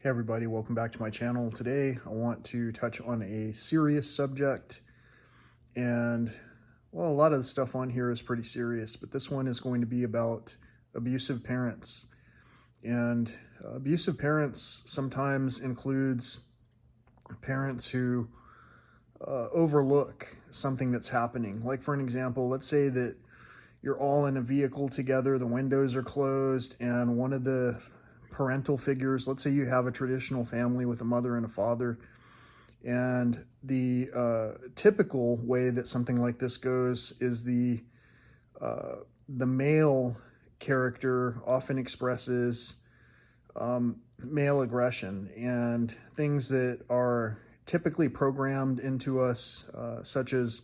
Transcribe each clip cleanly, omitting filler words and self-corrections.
Hey everybody, welcome back to my channel. Today I want to touch on a serious subject, and well, a lot of the stuff on here is pretty serious, but this one is going to be about abusive parents. And abusive parents sometimes includes parents who overlook something that's happening. Like for an example, let's say that you're all in a vehicle together, the windows are closed, and one of the parental figures, let's say you have a traditional family with a mother and a father, and the typical way that something like this goes is the male character often expresses male aggression and things that are typically programmed into us, such as,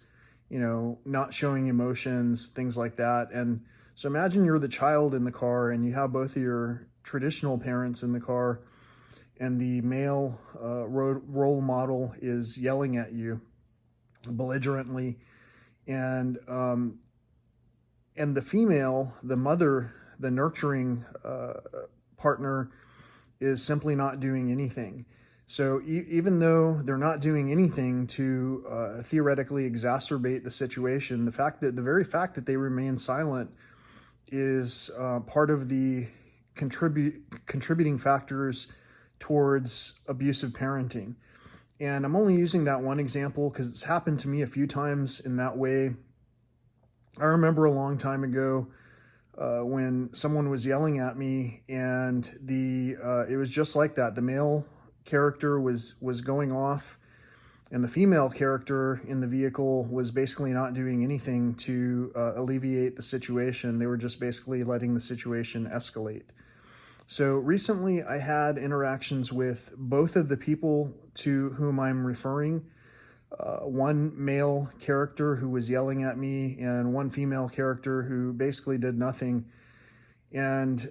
not showing emotions, things like that. And so imagine you're the child in the car and you have both of your traditional parents in the car, and the male role model is yelling at you belligerently, and the female, the mother, the nurturing partner, is simply not doing anything. So even though they're not doing anything to theoretically exacerbate the situation, the very fact that they remain silent is part of the contributing factors towards abusive parenting. And I'm only using that one example because it's happened to me a few times in that way. I remember a long time ago when someone was yelling at me, and it was just like that. The male character was going off, and the female character in the vehicle was basically not doing anything to alleviate the situation. They were just basically letting the situation escalate. So recently I had interactions with both of the people to whom I'm referring. One male character who was yelling at me, and one female character who basically did nothing. And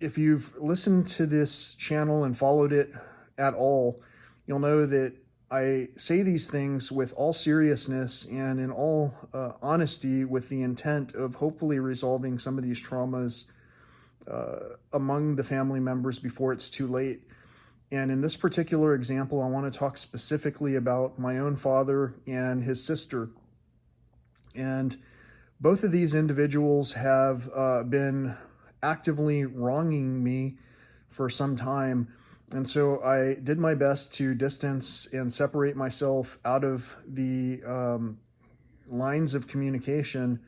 if you've listened to this channel and followed it at all, you'll know that I say these things with all seriousness and in all honesty, with the intent of hopefully resolving some of these traumas among the family members before it's too late. And in this particular example, I want to talk specifically about my own father and his sister. And both of these individuals have been actively wronging me for some time. And so I did my best to distance and separate myself out of the lines of communication,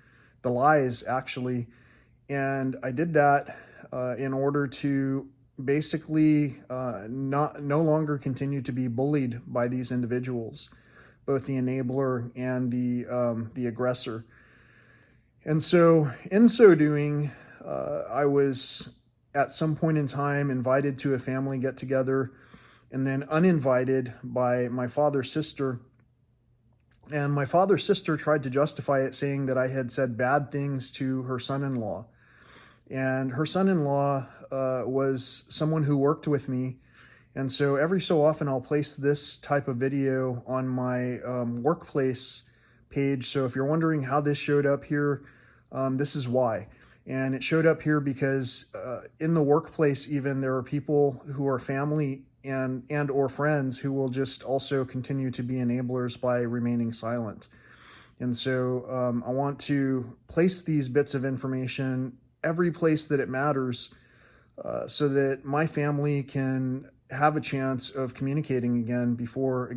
the lies actually. And I did that in order to basically no longer continue to be bullied by these individuals, both the enabler and the aggressor. And so in so doing, I was at some point in time invited to a family get-together, and then uninvited by my father's sister. And my father's sister tried to justify it, saying that I had said bad things to her son-in-law. And her son-in-law was someone who worked with me. And so every so often I'll place this type of video on my workplace page. So if you're wondering how this showed up here, this is why. And it showed up here because in the workplace, even, there are people who are family and or friends who will just also continue to be enablers by remaining silent. And so I want to place these bits of information every place that it matters, so that my family can have a chance of communicating again before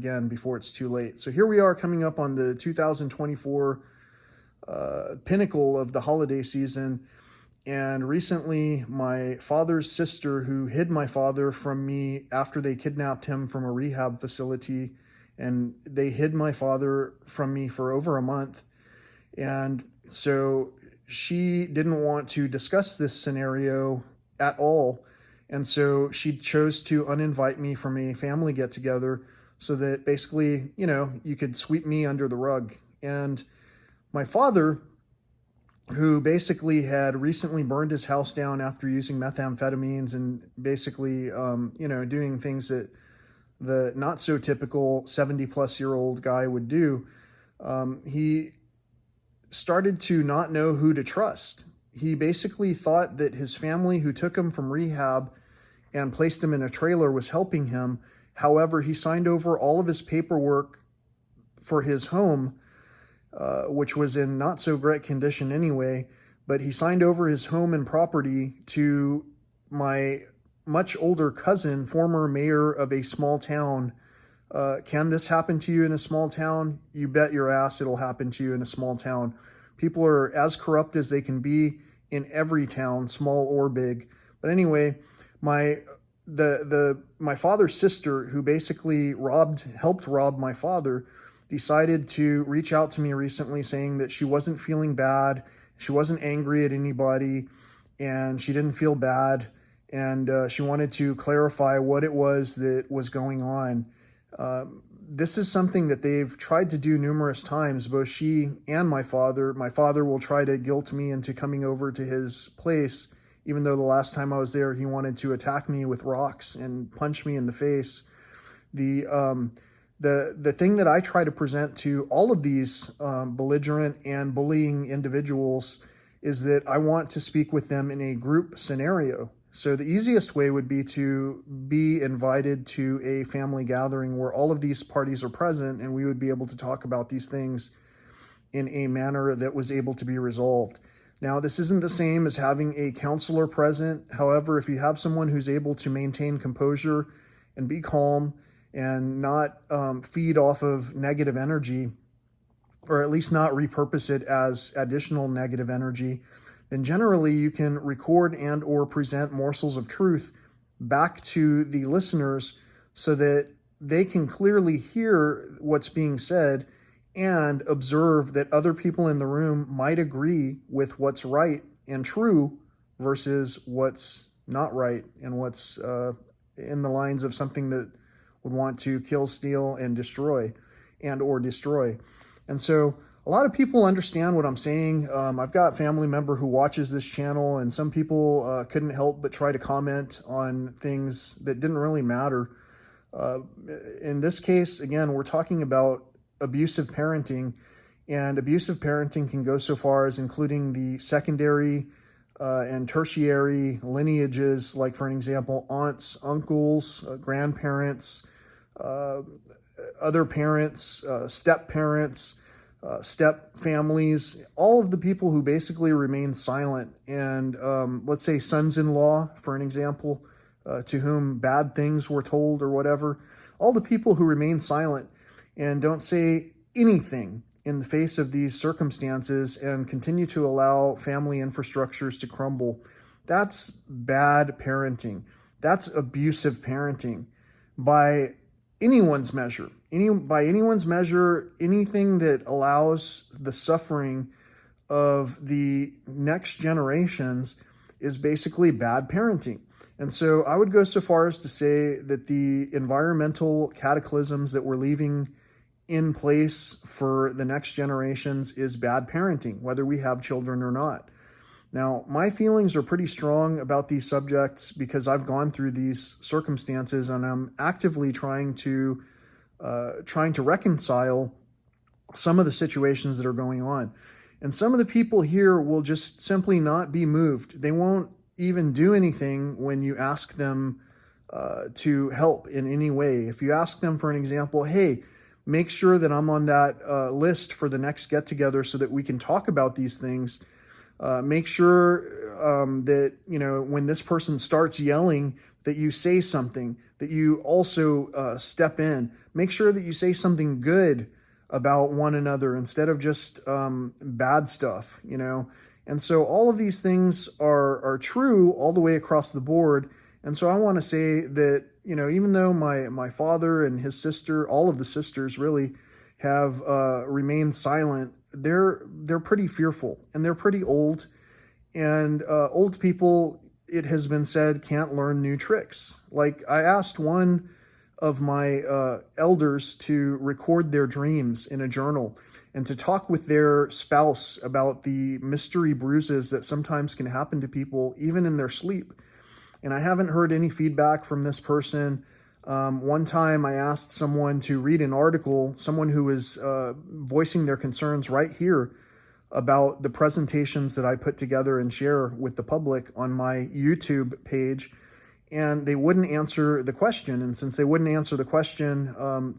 it's too late. So here we are, coming up on the 2024 pinnacle of the holiday season. And recently my father's sister, who hid my father from me after they kidnapped him from a rehab facility, and they hid my father from me for over a month. And so she didn't want to discuss this scenario at all. And so she chose to uninvite me from a family get-together, so that basically, you could sweep me under the rug. And my father, who basically had recently burned his house down after using methamphetamines and basically, doing things that the not so typical 70-plus-year-old guy would do, he started to not know who to trust. He basically thought that his family, who took him from rehab and placed him in a trailer was helping him. However, he signed over all of his paperwork for his home, which was in not so great condition anyway, but he signed over his home and property to my much older cousin, former mayor of a small town. Can this happen to you in a small town? You bet your ass it'll happen to you in a small town. People are as corrupt as they can be in every town, small or big. But anyway, my father's sister, who basically helped rob my father, decided to reach out to me recently saying that she wasn't feeling bad, she wasn't angry at anybody, and she didn't feel bad, and she wanted to clarify what it was that was going on. This is something that they've tried to do numerous times, both she and my father. My father will try to guilt me into coming over to his place, even though the last time I was there, he wanted to attack me with rocks and punch me in the face. The thing that I try to present to all of these belligerent and bullying individuals is that I want to speak with them in a group scenario. So the easiest way would be to be invited to a family gathering where all of these parties are present, and we would be able to talk about these things in a manner that was able to be resolved. Now, this isn't the same as having a counselor present. However, if you have someone who's able to maintain composure and be calm and not feed off of negative energy, or at least not repurpose it as additional negative energy, then generally you can record and or present morsels of truth back to the listeners so that they can clearly hear what's being said and observe that other people in the room might agree with what's right and true versus what's not right and what's in the lines of something that would want to kill, steal, and destroy. And so a lot of people understand what I'm saying. I've got a family member who watches this channel, and some people couldn't help but try to comment on things that didn't really matter. In this case, again, we're talking about abusive parenting, and abusive parenting can go so far as including the secondary and tertiary lineages, like, for an example, aunts, uncles, grandparents, other parents, step parents, step families, all of the people who basically remain silent. And let's say sons-in-law, for an example, to whom bad things were told or whatever, all the people who remain silent and don't say anything in the face of these circumstances and continue to allow family infrastructures to crumble. That's bad parenting. That's abusive parenting by anyone's measure. By anyone's measure, anything that allows the suffering of the next generations is basically bad parenting. And so I would go so far as to say that the environmental cataclysms that we're leaving in place for the next generations is bad parenting, whether we have children or not. Now, my feelings are pretty strong about these subjects because I've gone through these circumstances, and I'm actively trying to reconcile some of the situations that are going on. And some of the people here will just simply not be moved. They won't even do anything when you ask them to help in any way. If you ask them, for an example, hey, make sure that I'm on that list for the next get-together so that we can talk about these things. Make sure that, when this person starts yelling, that you say something, that you also step in. Make sure that you say something good about one another instead of just bad stuff, And so all of these things are true all the way across the board. And so I want to say that, even though my father and his sister, all of the sisters really, have remained silent, they're pretty fearful, and they're pretty old. And old people, it has been said, can't learn new tricks. Like, I asked one of my elders to record their dreams in a journal and to talk with their spouse about the mystery bruises that sometimes can happen to people even in their sleep. And I haven't heard any feedback from this person. One time I asked someone to read an article, someone who was voicing their concerns right here about the presentations that I put together and share with the public on my YouTube page. and they wouldn't answer the question. And since they wouldn't answer the question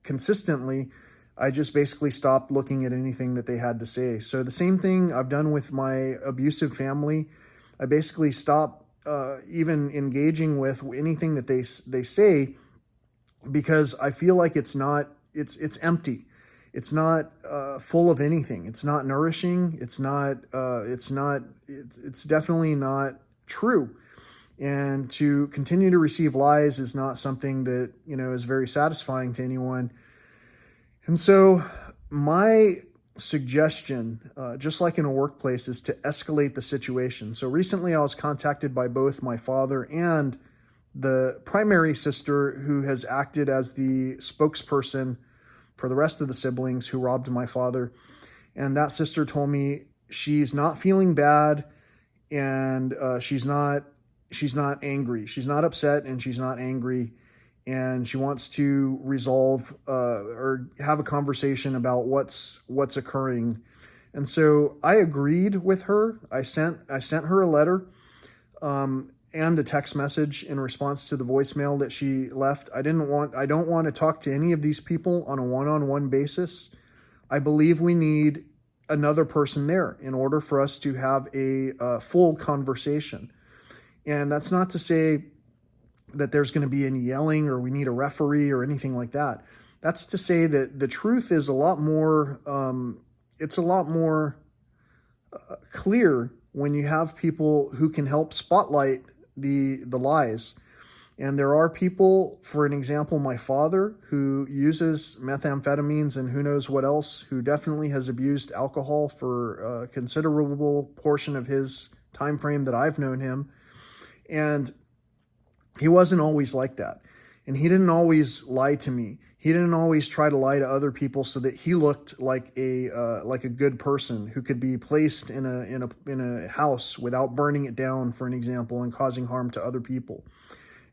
consistently, I just basically stopped looking at anything that they had to say. So the same thing I've done with my abusive family. I basically stopped even engaging with anything that they say, because I feel like it's empty. It's not full of anything. It's not nourishing. It's definitely not true. And to continue to receive lies is not something that, is very satisfying to anyone. And so my suggestion, just like in a workplace, is to escalate the situation. So recently I was contacted by both my father and the primary sister, who has acted as the spokesperson for the rest of the siblings who robbed my father. And that sister told me she's not feeling bad, and she's not angry. She's not upset, and she's not angry. And she wants to resolve or have a conversation about what's occurring. And so I agreed with her. I sent her a letter and a text message in response to the voicemail that she left. I don't want to talk to any of these people on a one-on-one basis. I believe we need another person there in order for us to have a full conversation. And that's not to say that there's going to be any yelling or we need a referee or anything like that. That's to say that the truth is a lot more, clear when you have people who can help spotlight the lies. And there are people, for an example, my father, who uses methamphetamines and who knows what else, who definitely has abused alcohol for a considerable portion of his time frame that I've known him. And he wasn't always like that. And he didn't always lie to me. He didn't always try to lie to other people so that he looked like a good person who could be placed in a house without burning it down, for an example, and causing harm to other people.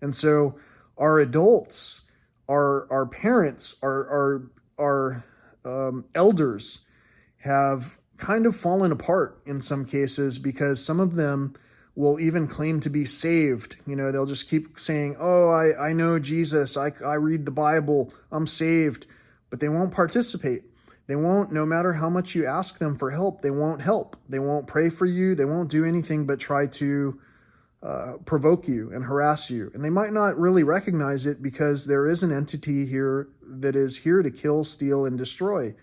And so our adults, our parents, our elders have kind of fallen apart in some cases, because some of them will even claim to be saved. They'll just keep saying, oh, I know Jesus. I read the Bible. I'm saved. But they won't participate. They won't, no matter how much you ask them for help, they won't help. They won't pray for you. They won't do anything but try to provoke you and harass you. And they might not really recognize it, because there is an entity here that is here to kill, steal, and destroy.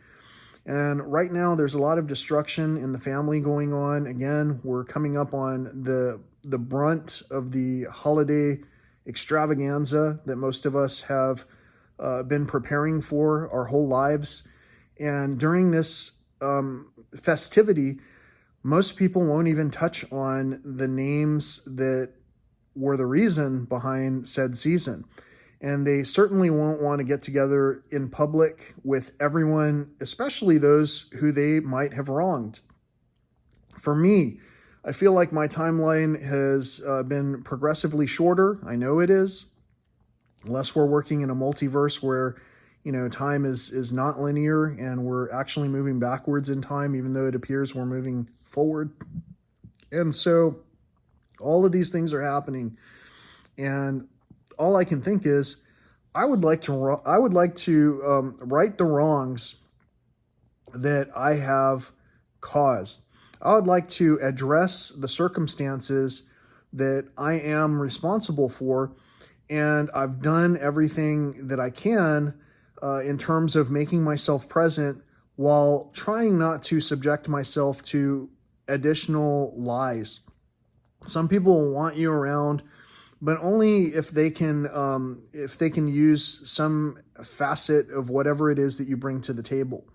And right now there's a lot of destruction in the family going on. Again, we're coming up on the brunt of the holiday extravaganza that most of us have been preparing for our whole lives. And during this festivity, most people won't even touch on the names that were the reason behind said season. And they certainly won't want to get together in public with everyone, especially those who they might have wronged. For me, I feel like my timeline has been progressively shorter. I know it is, unless we're working in a multiverse where, time is not linear and we're actually moving backwards in time, even though it appears we're moving forward. And so all of these things are happening. And all I can think is, I would like to right the wrongs that I have caused. I would like to address the circumstances that I am responsible for, and I've done everything that I can in terms of making myself present while trying not to subject myself to additional lies. Some people will want you around, but only if they can use some facet of whatever it is that you bring to the table.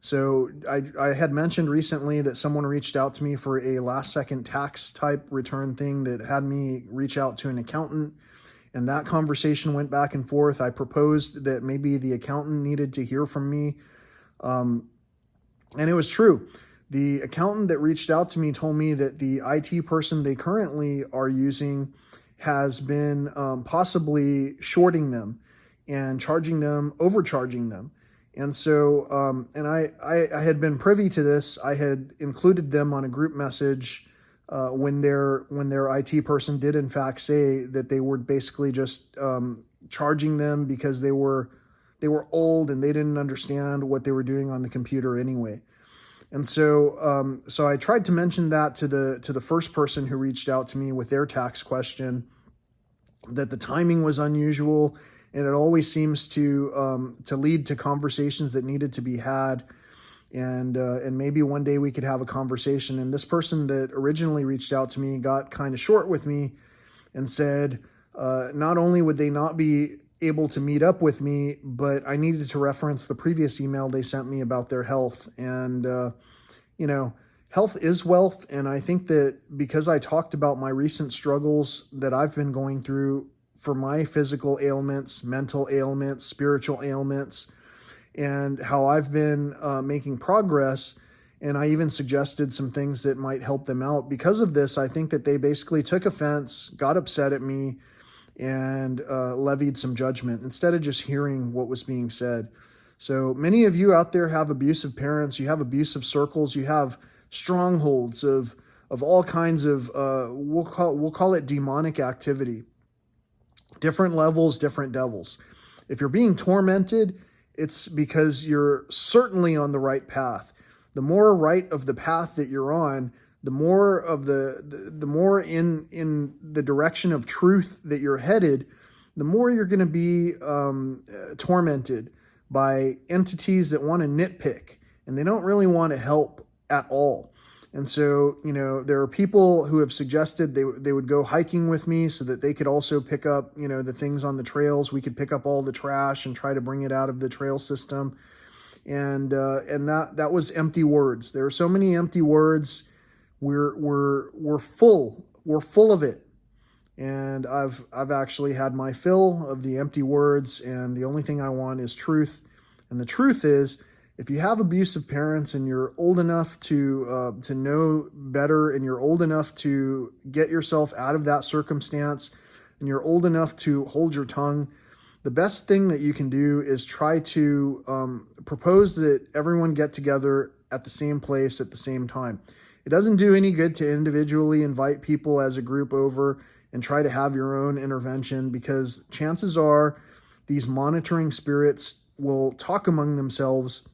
So I had mentioned recently that someone reached out to me for a last second tax type return thing that had me reach out to an accountant. And that conversation went back and forth. I proposed that maybe the accountant needed to hear from me. And it was true. The accountant that reached out to me told me that the IT person they currently are using has been possibly shorting them and overcharging them. And so, and I had been privy to this. I had included them on a group message when their IT person did in fact say that they were basically just charging them because they were old and they didn't understand what they were doing on the computer anyway. And so I tried to mention that to the first person who reached out to me with their tax question, that the timing was unusual, and it always seems to lead to conversations that needed to be had. And maybe one day we could have a conversation. And this person that originally reached out to me got kind of short with me and said, not only would they not be able to meet up with me, but I needed to reference the previous email they sent me about their health. And, health is wealth. And I think that because I talked about my recent struggles that I've been going through for my physical ailments, mental ailments, spiritual ailments, and how I've been making progress, and I even suggested some things that might help them out. Because of this, I think that they basically took offense, got upset at me, and levied some judgment instead of just hearing what was being said. So many of you out there have abusive parents, you have abusive circles, you have strongholds of all kinds of, we'll call it demonic activity. Different levels, different devils. If you're being tormented, it's because you're certainly on the right path. The more right of the path that you're on, the more of the more in the direction of truth that you're headed, the more you're going to be tormented by entities that want to nitpick, and they don't really want to help at all. And so, there are people who have suggested they would go hiking with me so that they could also pick up, the things on the trails. We could pick up all the trash and try to bring it out of the trail system. And that was empty words. There are so many empty words. We're full of it. And I've actually had my fill of the empty words, and the only thing I want is truth. And the truth is, if you have abusive parents and you're old enough to know better, and you're old enough to get yourself out of that circumstance, and you're old enough to hold your tongue, the best thing that you can do is try to propose that everyone get together at the same place at the same time. It doesn't do any good to individually invite people as a group over and try to have your own intervention, because chances are these monitoring spirits will talk among themselves,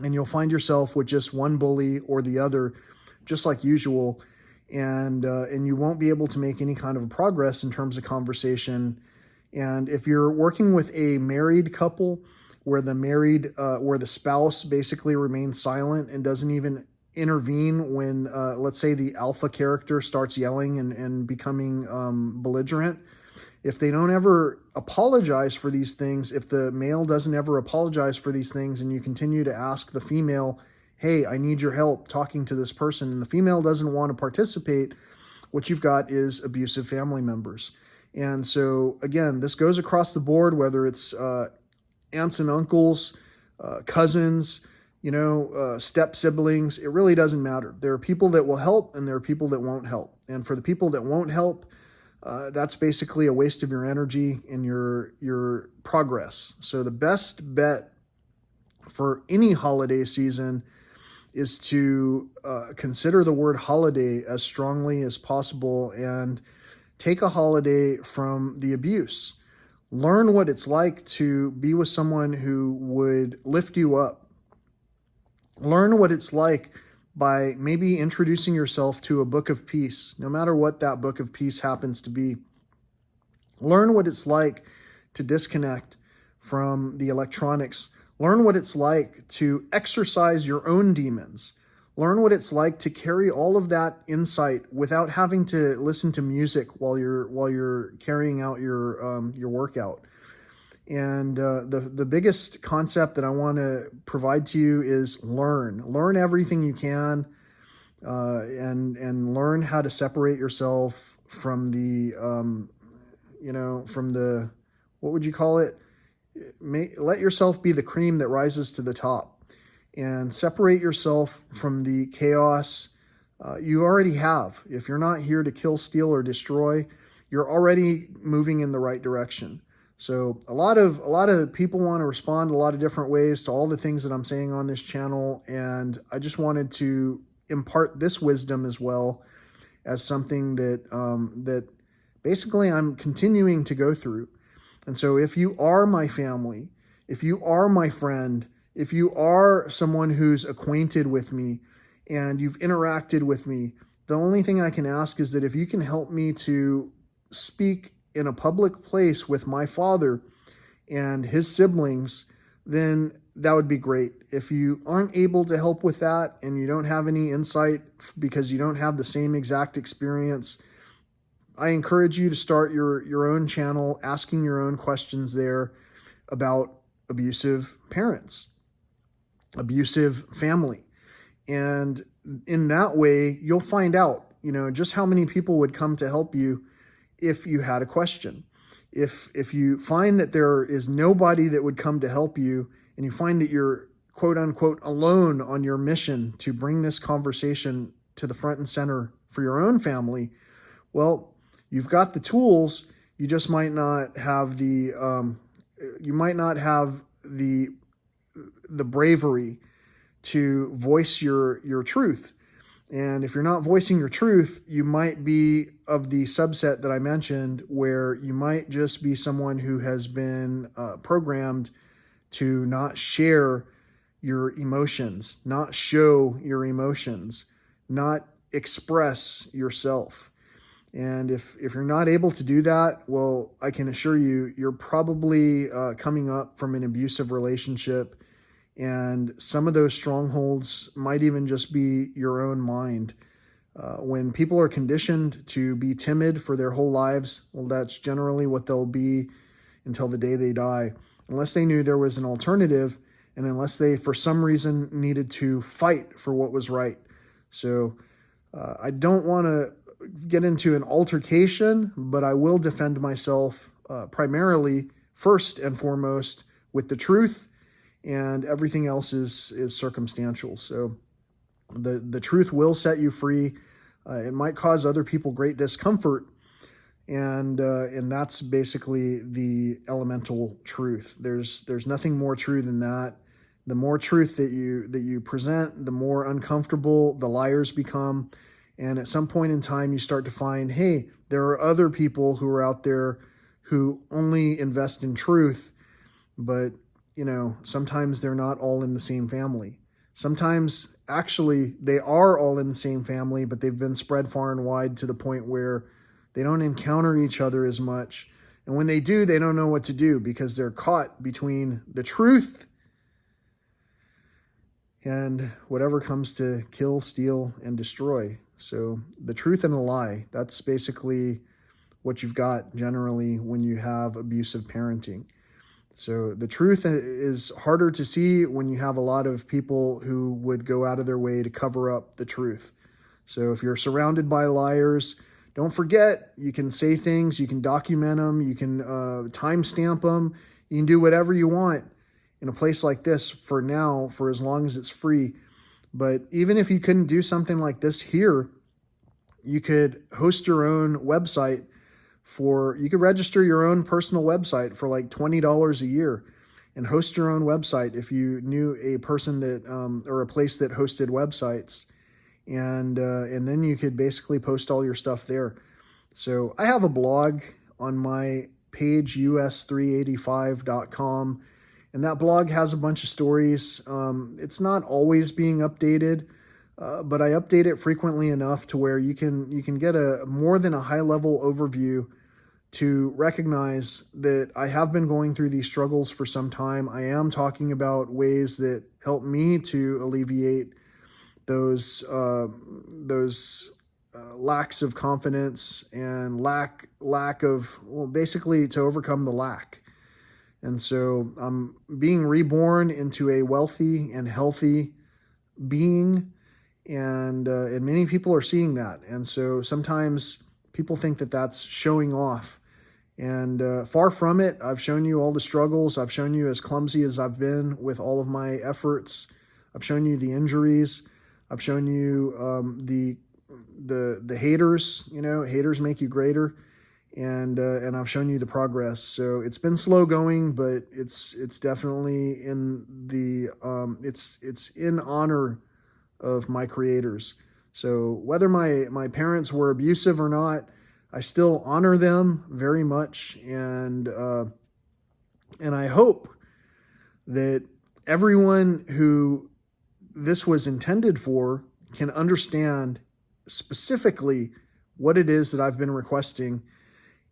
and you'll find yourself with just one bully or the other, just like usual, and you won't be able to make any kind of progress in terms of conversation. And if you're working with a married couple where the spouse basically remains silent and doesn't even intervene when, let's say, the alpha character starts yelling and becoming belligerent, if they don't ever apologize for these things, if the male doesn't ever apologize for these things, and you continue to ask the female, hey, I need your help talking to this person, and the female doesn't want to participate, what you've got is abusive family members. And so, again, this goes across the board, whether it's aunts and uncles, cousins, step siblings. It really doesn't matter. There are people that will help, and there are people that won't help. And for the people that won't help, that's basically a waste of your energy and your progress. So the best bet for any holiday season is to consider the word holiday as strongly as possible, and take a holiday from the abuse. Learn what it's like to be with someone who would lift you up. Learn what it's like by maybe introducing yourself to a book of peace, no matter what that book of peace happens to be. Learn what it's like to disconnect from the electronics. Learn what it's like to exercise your own demons. Learn what it's like to carry all of that insight without having to listen to music while you're carrying out your workout. And the biggest concept that I want to provide to you is learn everything you can, and learn how to separate yourself from the what would you call it? Let yourself be the cream that rises to the top, and separate yourself from the chaos you already have. If you're not here to kill, steal, or destroy, you're already moving in the right direction. So a lot of people want to respond a lot of different ways to all the things that I'm saying on this channel, and I just wanted to impart this wisdom as well as something that basically I'm continuing to go through. And so if you are my family, if you are my friend, if you are someone who's acquainted with me and you've interacted with me, the only thing I can ask is that if you can help me to speak in a public place with my father and his siblings, then that would be great. If you aren't able to help with that and you don't have any insight because you don't have the same exact experience, I encourage you to start your own channel, asking your own questions there about abusive parents, abusive family. And in that way, you'll find out, just how many people would come to help you if you had a question. If you find that there is nobody that would come to help you, and you find that you're quote unquote alone on your mission to bring this conversation to the front and center for your own family, well, you've got the tools. You just might not have the bravery to voice your truth. And if you're not voicing your truth, you might be of the subset that I mentioned, where you might just be someone who has been programmed to not share your emotions, not show your emotions, not express yourself. And if you're not able to do that, well, I can assure you, you're probably coming up from an abusive relationship. And some of those strongholds might even just be your own mind. When people are conditioned to be timid for their whole lives, well, that's generally what they'll be until the day they die, unless they knew there was an alternative and unless they, for some reason, needed to fight for what was right. So I don't want to get into an altercation, but I will defend myself primarily, first and foremost, with the truth. And everything else is circumstantial. So the truth will set you free. It might cause other people great discomfort, and that's basically the elemental truth. There's nothing more true than that. The more truth that you present, the more uncomfortable the liars become. And at some point in time, you start to find, hey, there are other people who are out there who only invest in truth, but sometimes they're not all in the same family. Sometimes, actually, they are all in the same family, but they've been spread far and wide to the point where they don't encounter each other as much. And when they do, they don't know what to do because they're caught between the truth and whatever comes to kill, steal, and destroy. So the truth and a lie, that's basically what you've got generally when you have abusive parenting. So the truth is harder to see when you have a lot of people who would go out of their way to cover up the truth. So if you're surrounded by liars, don't forget, you can say things, you can document them, you can timestamp them, you can do whatever you want in a place like this for now, for as long as it's free. But even if you couldn't do something like this here, you could host your own website. You could register your own personal website for like $20 a year and host your own website if you knew a person that or a place that hosted websites, and then you could basically post all your stuff there. So I have a blog on my page, us385.com, and that blog has a bunch of stories. It's not always being updated, but I update it frequently enough to where you can get a more than a high level overview to recognize that I have been going through these struggles for some time. I am talking about ways that help me to alleviate those lacks of confidence and lack of, well, basically to overcome the lack. And so I'm being reborn into a wealthy and healthy being, and many people are seeing that. And so sometimes people think that that's showing off. And far from it. I've shown you all the struggles. I've shown you as clumsy as I've been with all of my efforts. I've shown you the injuries. I've shown you the haters. Haters make you greater. And I've shown you the progress. So it's been slow going, but it's definitely in the it's in honor of my creators. So whether my parents were abusive or not, I still honor them very much, and I hope that everyone who this was intended for can understand specifically what it is that I've been requesting,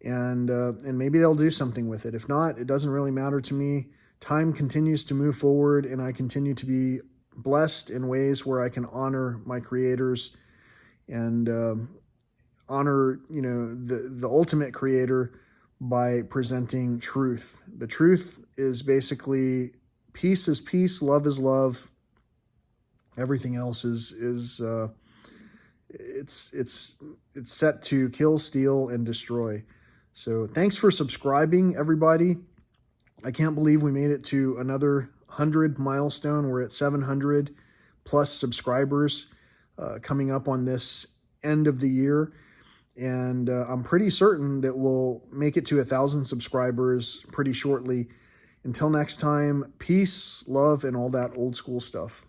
and maybe they'll do something with it. If not, it doesn't really matter to me. Time continues to move forward, and I continue to be blessed in ways where I can honor my creators and honor, the ultimate creator by presenting truth. The truth is basically peace is peace, love is love. Everything else is it's set to kill, steal, and destroy. So thanks for subscribing, everybody. I can't believe we made it to another 100 milestone. We're at 700 plus subscribers coming up on this end of the year. And I'm pretty certain that we'll make it to 1,000 subscribers pretty shortly. Until next time, peace, love, and all that old school stuff.